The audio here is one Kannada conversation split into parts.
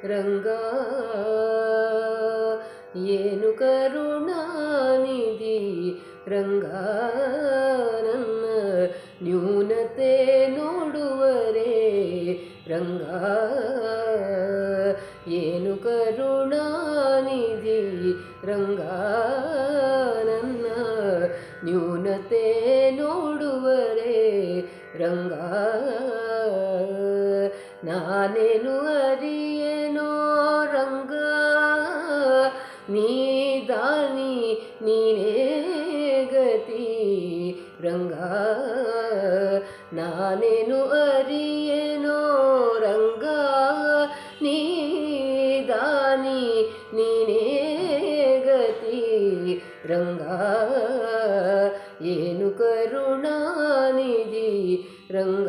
ರಂಗ ಏನು ಕರುಣಾನಿಧಿ ರಂಗ ನನ್ನ ನ್ಯೂನತೆ ನೋಡುವರೆ ರಂಗ ಏನು ಕರುಣಾನಿಧಿ ರಂಗ ನನ್ನ ನ್ಯೂನತೆ ನೋಡುವರೆ ರಂಗ ನಾನೇನು ಅರಿಯೇನೋ ರಂಗ ನೀ ದಾನಿ ನೀನೇ ಗತಿ ರಂಗ ನಾನೇನು ಅರಿಯೇನೋ ರಂಗ ನೀ ದಾನಿ ನೀನೇ ಗತಿ ರಂಗ ಏನು ಕರುಣಾನಿಧಿ ರಂಗ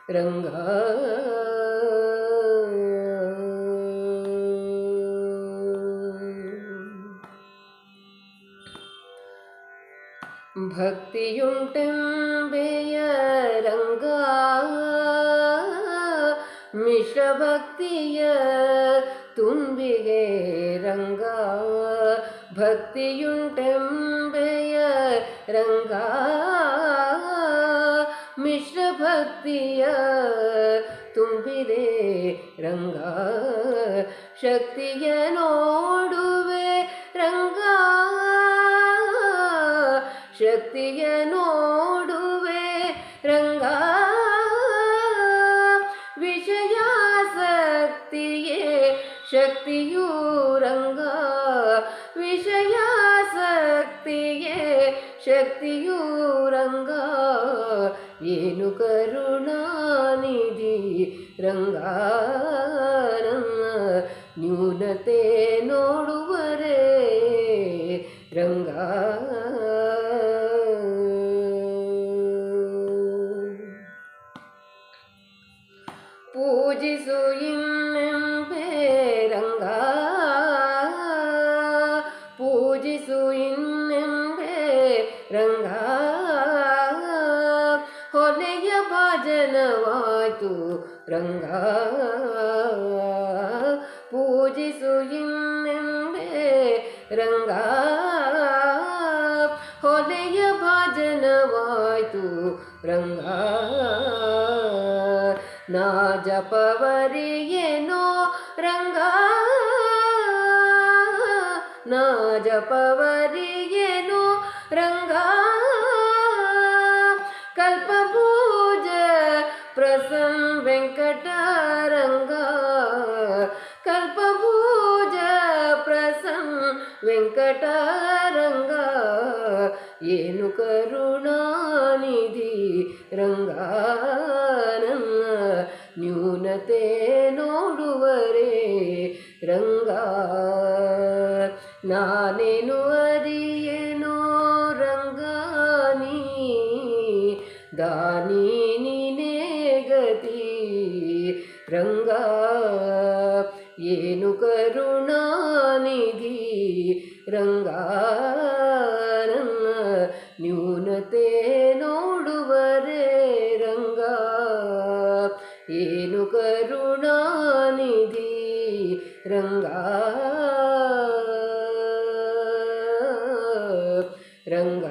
ರಂಗ ಭಕ್ತಿಯುಂಟೆಂಬೆಯ ರಂಗ ಮಿಶ್ರ ಭಕ್ತಿಯ ತುಂಬಿಗೆ ರಂಗ ಭಕ್ತಿಯುಂಟೆಂಬೆಯ ರಂಗ ಮಿಶ್ರ ಭಕ್ತಿಯ ತುಂಬಿದೆ ರಂಗ ಶಕ್ತಿಯ ನೋಡುವೆ ರಂಗ ಶಕ್ತಿಯ ನೋಡುವೆ ರಂಗ ವಿಷಯಾಸಕ್ತಿಯೇ ಶಕ್ತಿಯೂ ರಂಗ ವಿಷಯಾಸಕ್ತಿಯೇ ಶಕ್ತಿಯೂ ರಂಗ ಏನು ಕರುಣಾನಿಧಿ ರಂಗ ನನ್ನ ನ್ಯೂನತೆ ನೋಡುವರೆ ರಂಗ ಪೂಜಿಸು ಇನ್ನೆಂಬೆ ರಂಗ ಪೂಜಿಸು ಇನ್ನೆಂಬೆ ರಂಗ ಹೊಲೆಯ ಭಾಜನವಾಯ್ತು ರಂಗ ಪೂಜಿಸು ಇನ್ನೆಂಬೆ ರಂಗ ಹೊಲೆಯ ಭಾಜನವಾಯ್ತು ರಂಗ ನಾ ಜಪವರಿಯೇನೋ ರಂಗ ನಾ ಜಪವರಿಯೇನೋ ರಂಗ ಕಲ್ಪಭೂಜ ಪ್ರಸನ್ನ ವೆಂಕಟರಂಗ ಕಲ್ಪಭೂಜ ಪ್ರಸನ್ನ ವೆಂಕಟರಂಗ ಏನು ಕರುಣಾನಿಧಿ ರಂಗ ನನ್ನ ನ್ಯೂನತೆ ನೋಡುವರೆ ರಂಗ ನಾನೇನು ಅರಿಯೇನೋ ರಂಗ ನೀ ದಾನಿ ನೀನೇ ಗತಿ ರಂಗ ಏನು ಕರುಣಾನಿಧಿ ರಂಗ ನನ್ನ ನ್ಯೂನತೆ ನೋಡುವರೆ ರಂಗ ಏನು ಕರುಣಾನಿಧಿ ರಂಗ ರಂಗ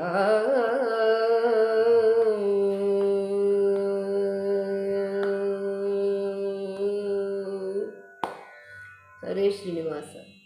ಹರೇ ಶ್ರೀನಿವಾಸ.